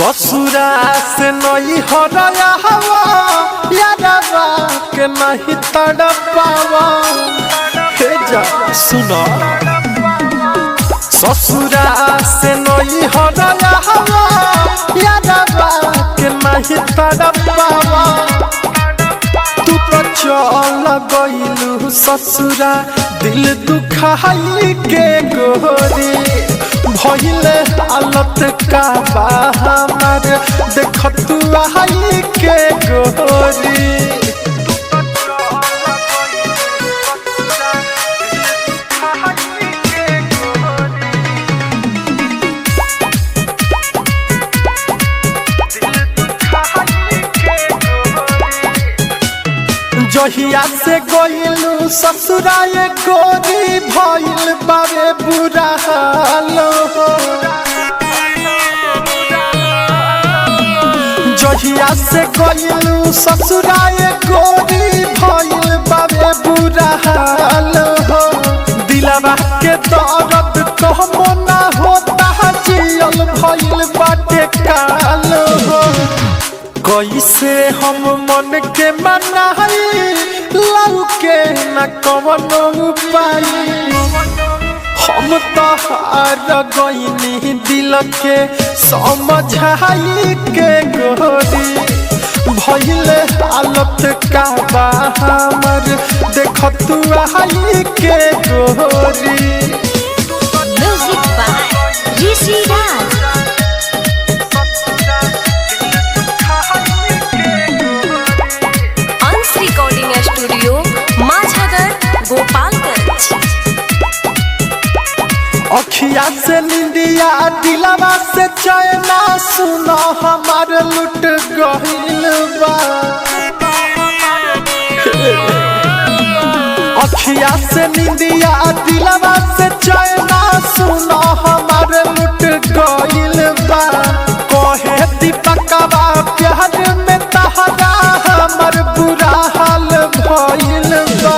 ससुरा से नहीं हराया हवा यारवा के नहीं तड़पावा। हे जा सुनो ससुरा से नहीं हराया हवा यारवा के नहीं तड़पावा। तू तो चल गइलू ससुरा दिल दुखाई के गोरी भइले हालत का बा हमार देख तू आई के गोरी। जहिया से गइलू ससुराए गोरी भइल बारे बुरा हाल हो। जहिया से गइलू ससुराए गोरी भइल बारे बुरा हाल हो। दिलवा के दर्द कहमो ना होता जियल भइल बाटे काल हो। कैसे हम मन के मनाई लव के न कवनो उपाय। हम तो हार गइनी दिल के समझाई के गोरी भइले हालत का बा हमर देख तू आई के गोरी। Music by Rishi Raj. Recording studio Majhagar Gopalganj. अखिया से निंदिया दिलवा से चैना सुनो हमार लुट गइल बा। अखिया से निंदिया दिलवा से चैना सुनो हमार लुट गइल बा। कहे दीपकवा प्यार में तहरा हमर बुरा हाल भइल बा।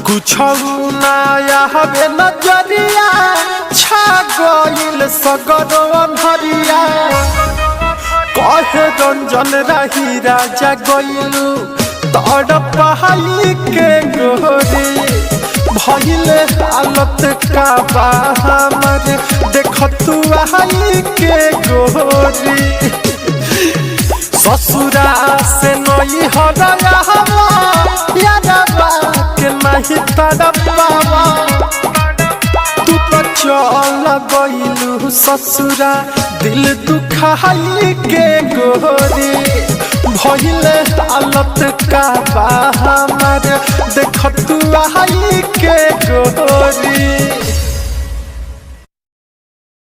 कुछ नया हवे नजरिया छा गइल सगरो अंधरिया। कहे रंजन रही राजा गइलू तड़पाई के गोरी भइले हालत का बा हमर देख तू आई के गोरी। ससुरा से नहीं हराया हवा यारवा के नहीं तड़पावा। तू तो चल गइलू ससुरा दिल दुखाई के गोरी भइले हालत का बा हमर देख तू आई के गोरी।